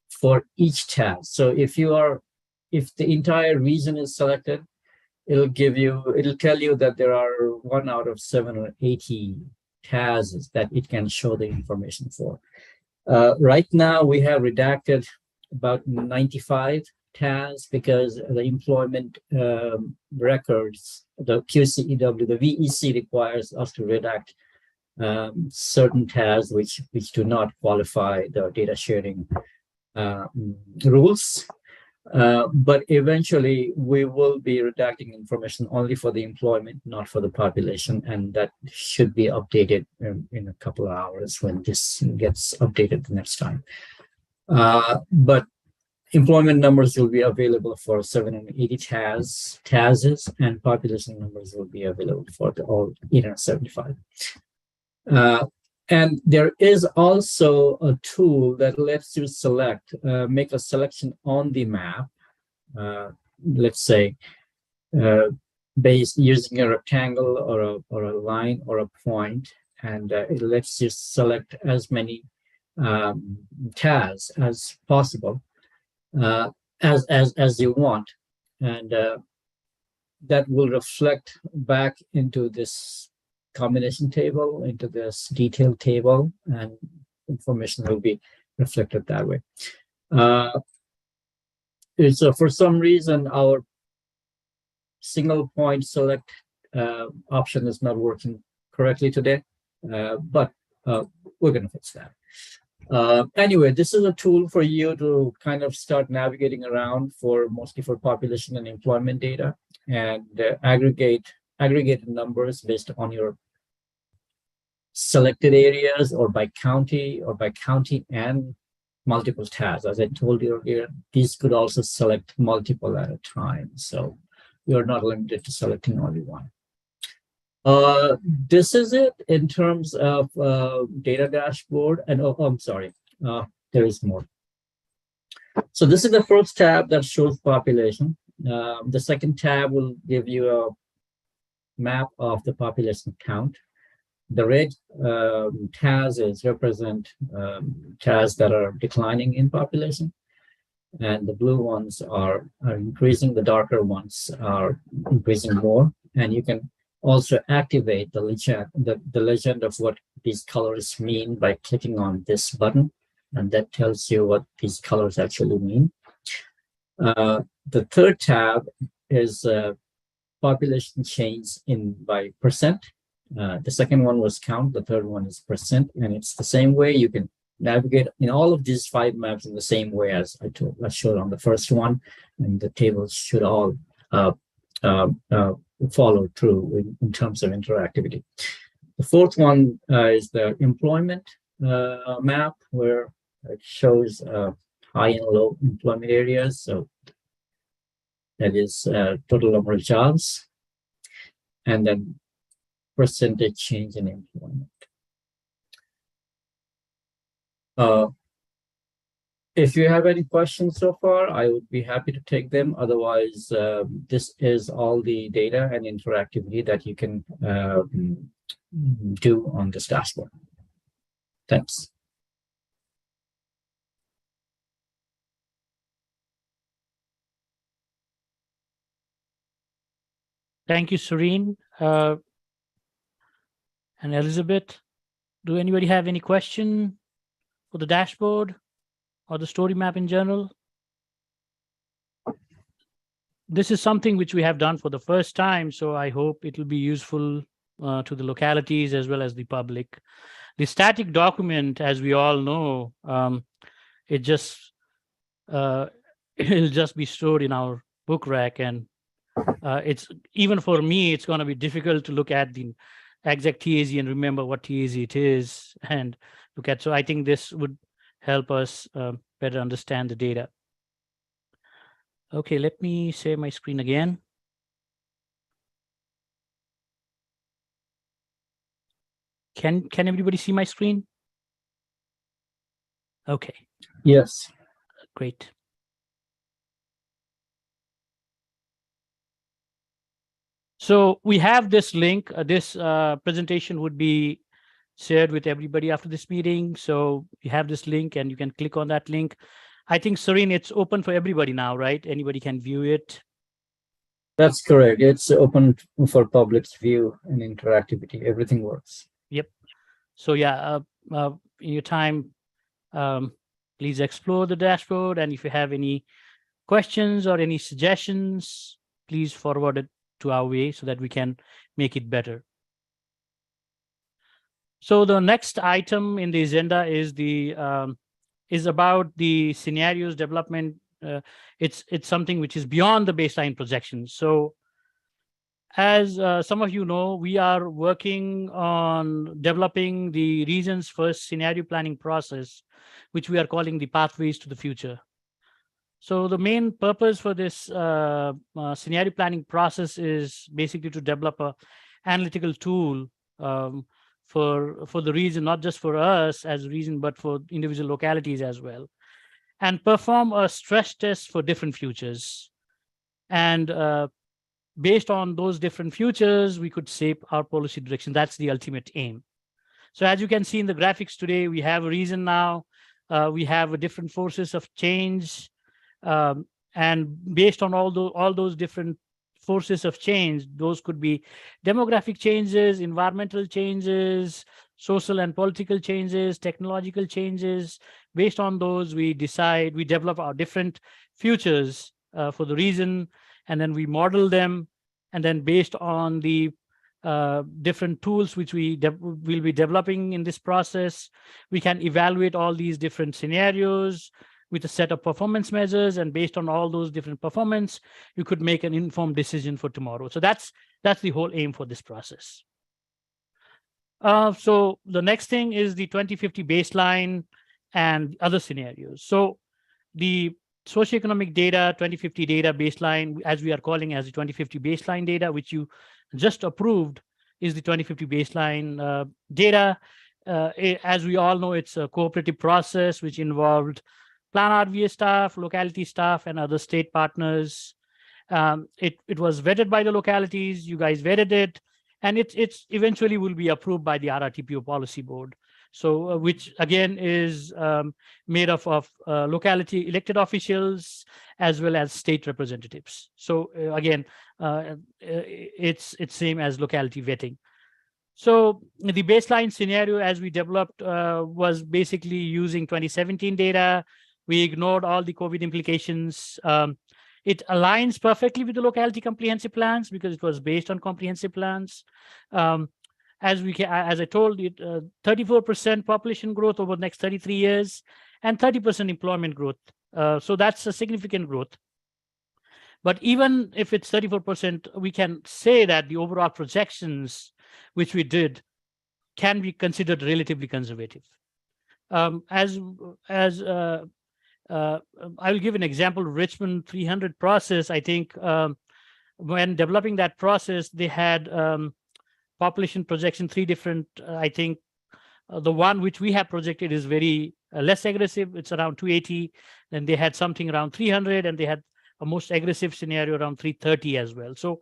for each task. So if the entire region is selected, it'll tell you that there are 1 out of 7 or 80 tasks that it can show the information for. Right now, we have redacted about 95 TAS because the employment records, the QCEW, the VEC requires us to redact certain TAS which do not qualify the data sharing rules. But eventually we will be redacting information only for the employment, not for the population, and that should be updated in a couple of hours when this gets updated the next time. But employment numbers will be available for 780 TASs, and population numbers will be available for all 875. And there is also a tool that lets you select, make a selection on the map, let's say, based using a rectangle or a line or a point, and it lets you select as many TAS as possible, as you want, and that will reflect back into this combination table, into this detailed table, and information will be reflected that way. So for some reason, our single point select option is not working correctly today, but we're going to fix that. Anyway, this is a tool for you to kind of start navigating around mostly for population and employment data, and aggregate numbers based on your selected areas or by county and multiple TAS. As I told you earlier, these could also select multiple at a time. So you're not limited to selecting only one. This is it in terms of data dashboard. And I'm sorry, there is more. So this is the first tab that shows population. The second tab will give you a map of the population count. The red TASs represent TAS that are declining in population, and the blue ones are increasing. The darker ones are increasing more, and you can also activate the legend of what these colors mean by clicking on this button, and that tells you what these colors actually mean. The third tab is population change by percent. The second one was count, the third one is percent, and it's the same way. You can navigate in all of these 5 maps in the same way as I showed on the first one, and the tables should all follow through in terms of interactivity. The fourth one is the employment map, where it shows high and low employment areas. So that is total number of jobs, and then percentage change in employment. If you have any questions so far, I would be happy to take them. Otherwise, this is all the data and interactivity that you can do on this dashboard. Thanks. Thank you, Serene. And Elizabeth, do anybody have any question for the dashboard or the story map in general? This is something which we have done for the first time, so I hope it will be useful to the localities as well as the public. The static document, as we all know, it'll just be stored in our book rack, and it's even for me, it's going to be difficult to look at the exact TAZ and remember what TAZ it is and look at. So I think this would help us better understand the data. Okay, let me share my screen again. Can everybody see my screen? Okay. Yes. Great. So we have this link. This presentation would be shared with everybody after this meeting. So you have this link and you can click on that link. I think, Serene, it's open for everybody now, right? Anybody can view it. That's correct. It's open for public's view and interactivity. Everything works. Yep. So yeah, in your time, Please explore the dashboard, and if you have any questions or any suggestions, please forward it to our way so that we can make it better. So the next item in the agenda is about the scenarios development. It's something which is beyond the baseline projections. So as some of you know, we are working on developing the region's first scenario planning process, which we are calling the Pathways to the Future. So the main purpose for this scenario planning process is basically to develop a analytical tool for the region, not just for us as a region, but for individual localities as well, and perform a stress test for different futures. And based on those different futures, we could shape our policy direction. That's the ultimate aim. So as you can see in the graphics today, we have a region now. We have different forces of change. And based on all those different forces of change, those could be demographic changes, environmental changes, social and political changes, technological changes. Based on those, we develop our different futures for the region, and then we model them. And then based on the different tools which we will be developing in this process, we can evaluate all these different scenarios with a set of performance measures, and based on all those different performance, you could make an informed decision for tomorrow. So that's the whole aim for this process. So the next thing is the 2050 baseline and other scenarios. So the socioeconomic data, 2050 data baseline, as we are calling as the 2050 baseline data, which you just approved, is the 2050 baseline data. As we all know, it's a cooperative process which involved Plan RVA staff, locality staff, and other state partners. It was vetted by the localities. You guys vetted it, and it's eventually will be approved by the RRTPO policy board. So which again is made up of locality elected officials as well as state representatives. So again, it's same as locality vetting. So the baseline scenario as we developed was basically using 2017 data. We ignored all the COVID implications. It aligns perfectly with the locality comprehensive plans because it was based on comprehensive plans. As I told you, 34% population growth over the next 33 years and 30% employment growth. So that's a significant growth. But even if it's 34%, we can say that the overall projections which we did can be considered relatively conservative. I will give an example. Richmond 300 process, I think when developing that process, they had population projection, 3 different, I think the one which we have projected is very less aggressive. It's around 280. Then they had something around 300, and they had a most aggressive scenario around 330 as well. So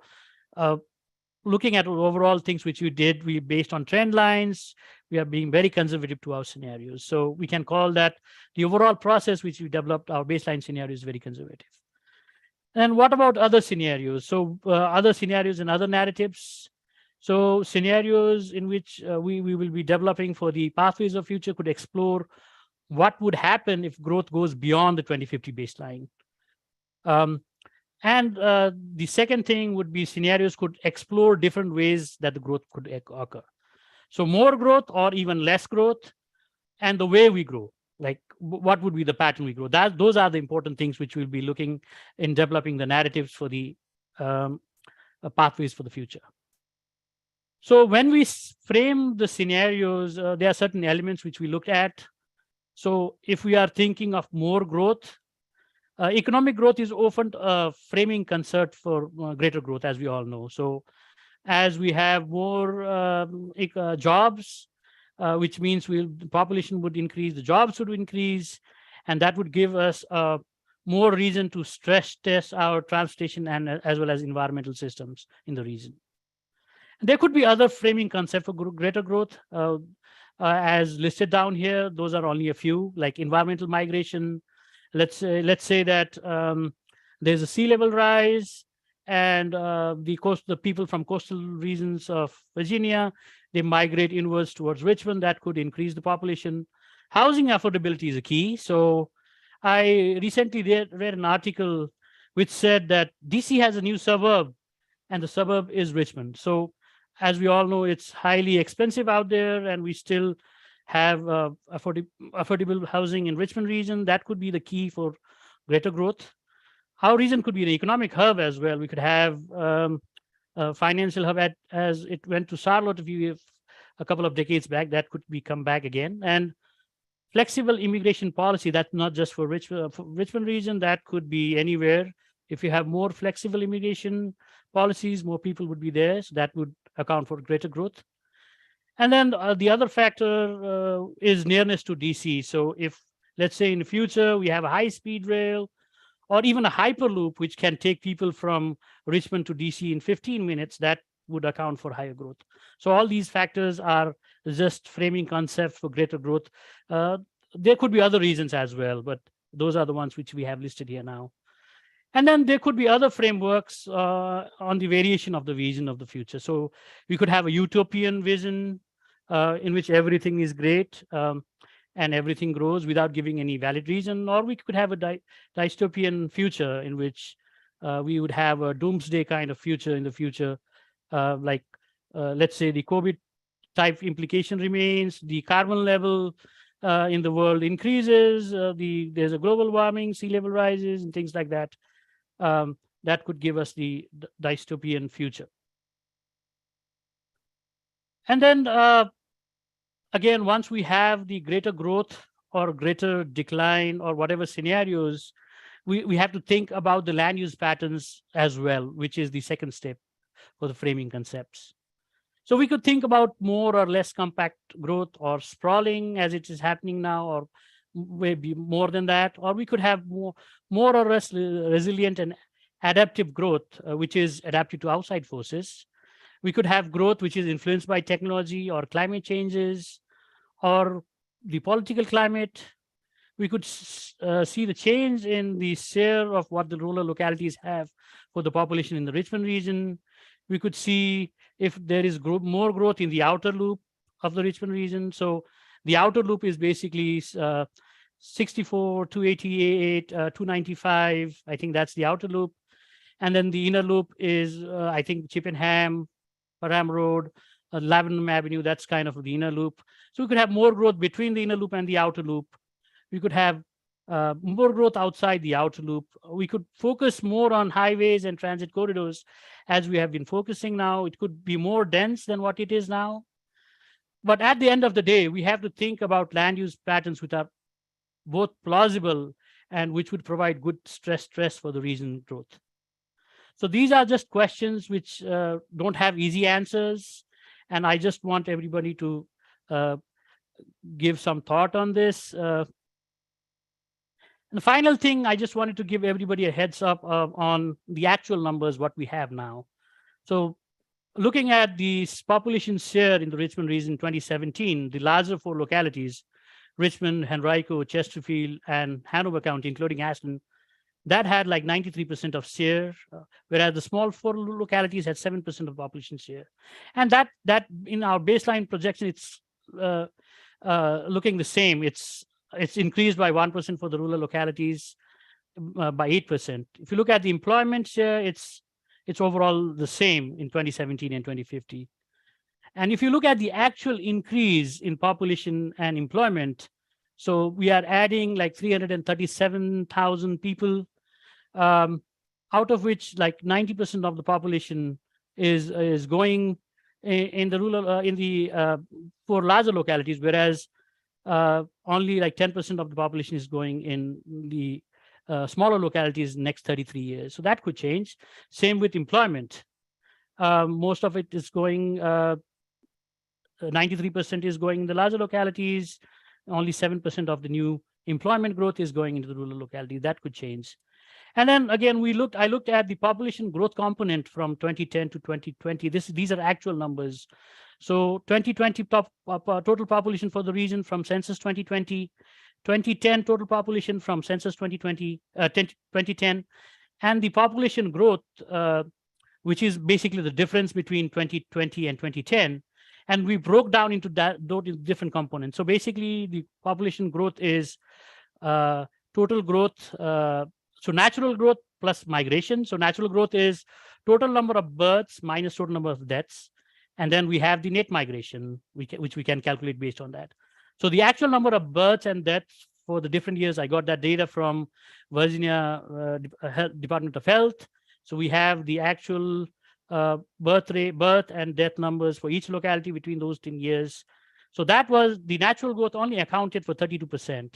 looking at overall things which we did, we based on trend lines, we are being very conservative to our scenarios. So we can call that the overall process which we developed, our baseline scenario is very conservative. And what about other scenarios? So other scenarios and other narratives. So scenarios in which we will be developing for the pathways of future could explore what would happen if growth goes beyond the 2050 baseline. And the second thing would be scenarios could explore different ways that the growth could occur. So more growth or even less growth, and the way we grow, like what would be the pattern we grow. Those are the important things which we'll be looking in developing the narratives for the pathways for the future. So when we frame the scenarios, there are certain elements which we looked at. So if we are thinking of more growth, economic growth is often a framing concept for greater growth, as we all know. So as we have more jobs, which means the population would increase, the jobs would increase, and that would give us more reason to stress test our transportation and as well as environmental systems in the region. There could be other framing concepts for greater growth, as listed down here. Those are only a few, like environmental migration. Let's say that there's a sea level rise, and the people from coastal regions of Virginia, they migrate inwards towards Richmond. That could increase the population. housing affordability is a key. So I recently read an article which said that DC has a new suburb, and the suburb is Richmond. So as we all know, it's highly expensive out there, and we still have affordable housing in Richmond region. That could be the key for greater growth. Our region could be an economic hub as well. We could have a financial hub as it went to Charlotte a couple of decades back. That could come back again. And flexible immigration policy, that's not just for Richmond region, that could be anywhere. If you have more flexible immigration policies, more people would be there. So that would account for greater growth. And then the other factor is nearness to DC. So if, let's say in the future, we have a high-speed rail or even a hyperloop, which can take people from Richmond to DC in 15 minutes, that would account for higher growth. So all these factors are just framing concepts for greater growth. There could be other reasons as well, but those are the ones which we have listed here now. And then there could be other frameworks on the variation of the vision of the future. So we could have a utopian vision in which everything is great and everything grows without giving any valid reason, or we could have a dystopian future in which we would have a doomsday kind of future in the future, like let's say the COVID type implication remains, the carbon level in the world increases, there's a global warming, sea level rises, and things like that. That could give us the dystopian future. And then again, once we have the greater growth or greater decline or whatever scenarios, we have to think about the land use patterns as well, which is the second step for the framing concepts. So we could think about more or less compact growth or sprawling as it is happening now, or maybe more than that, or we could have more or less resilient and adaptive growth, which is adapted to outside forces. We could have growth which is influenced by technology or climate changes or the political climate. We could see the change in the share of what the rural localities have for the population in the Richmond region. We could see if there is more growth in the outer loop of the Richmond region. So the outer loop is basically 64, 288, 295. I think that's the outer loop. And then the inner loop is, I think, Chippenham, Parham Road, Lavenham Avenue. That's kind of the inner loop. So we could have more growth between the inner loop and the outer loop. We could have more growth outside the outer loop. We could focus more on highways and transit corridors as we have been focusing now. It could be more dense than what it is now. But at the end of the day, we have to think about land use patterns which are both plausible and which would provide good stress for the region growth. So these are just questions which don't have easy answers. And I just want everybody to give some thought on this. And the final thing, I just wanted to give everybody a heads up on the actual numbers, what we have now. So looking at the population share in the Richmond region in 2017, the larger four localities, Richmond, Henrico, Chesterfield, and Hanover County, including Aston, that had like 93% of share, whereas the small four localities had 7% of population share. And that in our baseline projection, it's looking the same. It's increased by 1% for the rural localities, by 8%. If you look at the employment share, it's overall the same in 2017 and 2050. And if you look at the actual increase in population and employment, so we are adding like 337,000 people, out of which like 90% of the population is going in the rural, for larger localities, whereas only like 10% of the population is going in the smaller localities next 33 years. So that could change. Same with employment. Most of it is going, 93% is going in the larger localities. Only 7% of the new employment growth is going into the rural localities. That could change. And then again, I looked at the population growth component from 2010 to 2020. These are actual numbers. So 2020 total population for the region from census 2020, 2010 total population from census 2010, and the population growth, which is basically the difference between 2020 and 2010, And we broke down into those different components. So basically, the population growth is total growth. So natural growth plus migration. So natural growth is total number of births minus total number of deaths. And then we have the net migration, which we can calculate based on that. So the actual number of births and deaths for the different years, I got that data from Virginia Department of Health. So we have the actual birth and death numbers for each locality between those 10 years. So that was the natural growth only accounted for 32%.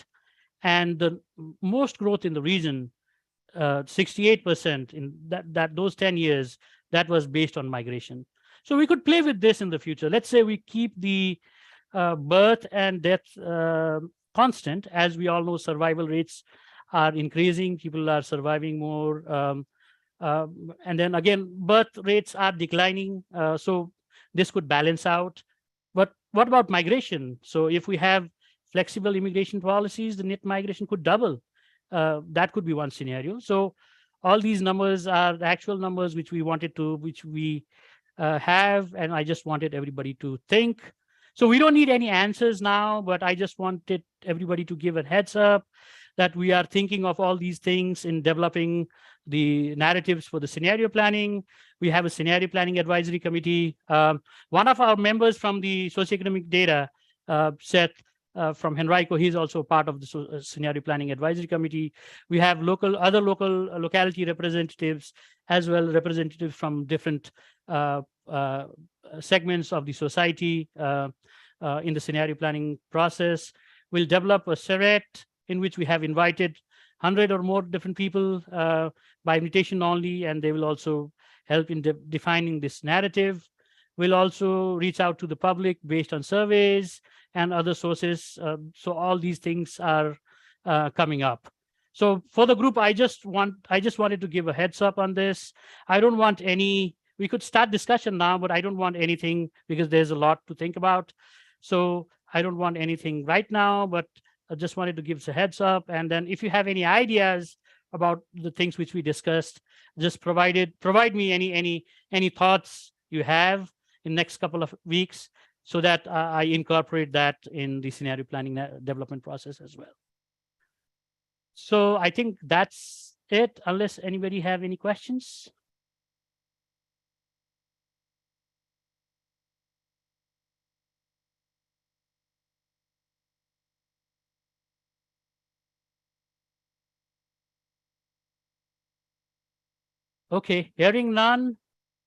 And the most growth in the region, 68% in those 10 years, that was based on migration. So we could play with this in the future. Let's say we keep the birth and death constant. As we all know, survival rates are increasing. People are surviving more. And then again, birth rates are declining. So this could balance out. But what about migration? So if we have flexible immigration policies, the net migration could double. That could be one scenario. So all these numbers are the actual numbers which we have, and I just wanted everybody to think. So we don't need any answers now, but I just wanted everybody to give a heads up that we are thinking of all these things in developing the narratives for the scenario planning. We have a scenario planning advisory committee. One of our members from the socioeconomic data, Seth from Henrico, he's also part of the scenario planning advisory committee. We have other local locality representatives, as well representatives from different segments of the society in the scenario planning process. We'll develop a charrette in which we have invited 100 or more different people by invitation only, and they will also help in defining this narrative. We'll also reach out to the public based on surveys and other sources. So all these things are coming up. So for the group, I just wanted to give a heads up on this. I don't want any, we could start discussion now, but I don't want anything because there's a lot to think about. So I don't want anything right now, but I just wanted to give a heads up. And then if you have any ideas about the things which we discussed, just provide me any thoughts you have in next couple of weeks, so that I incorporate that in the scenario planning development process as well. So I think that's it, unless anybody have any questions. Okay, hearing none.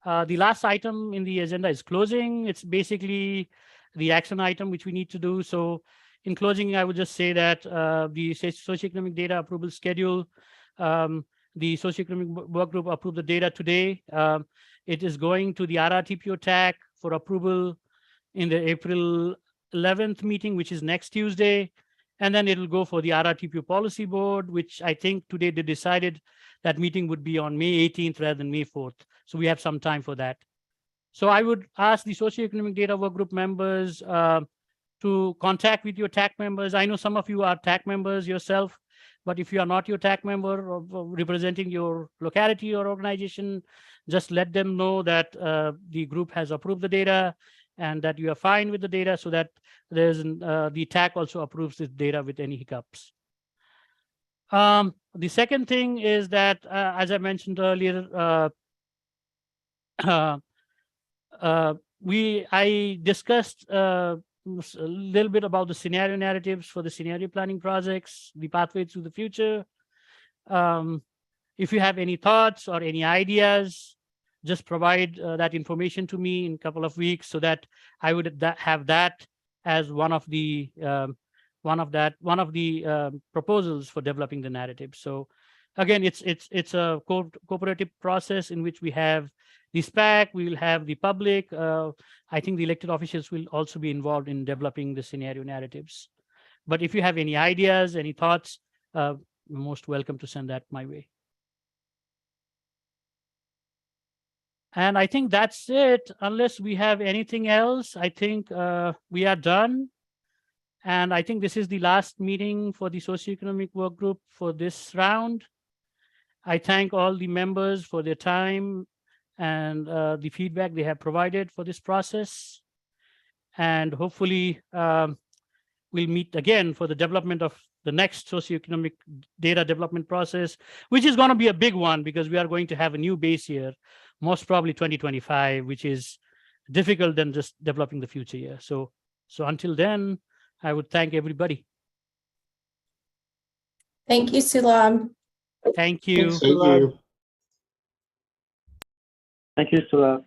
The last item in the agenda is closing. It's basically the action item which we need to do. So in closing, I would just say that the socioeconomic data approval schedule, the socioeconomic work group approved the data today. It is going to the RRTPO TAC for approval in the April 11th meeting, which is next Tuesday. And then it'll go for the RRTPO policy board, which I think today they decided that meeting would be on May 18th rather than May 4th. So we have some time for that. So I would ask the socioeconomic data work group members to contact with your TAC members. I know some of you are TAC members yourself, but if you are not your TAC member or representing your locality or organization, just let them know that the group has approved the data and that you are fine with the data, so that there's the TAC also approves this data with any hiccups. The second thing is that, as I mentioned earlier, I discussed a little bit about the scenario narratives for the scenario planning projects, the pathway to the future. If you have any thoughts or any ideas, just provide that information to me in a couple of weeks, so that I would have that as one of the proposals for developing the narrative. So again, it's a cooperative process in which we have the SPAC, we will have the public. I think the elected officials will also be involved in developing the scenario narratives. But if you have any ideas, any thoughts, you're most welcome to send that my way. And I think that's it. Unless we have anything else, I think we are done. And I think this is the last meeting for the socioeconomic work group for this round. I thank all the members for their time and the feedback they have provided for this process. and hopefully we'll meet again for the development of the next socioeconomic data development process, which is going to be a big one because we are going to have a new base year, most probably 2025, which is difficult than just developing the future year. So until then, I would thank everybody. Thank you, Sulab. Thank you. Thanks, Thank Sulab. you. Thank you, Sula.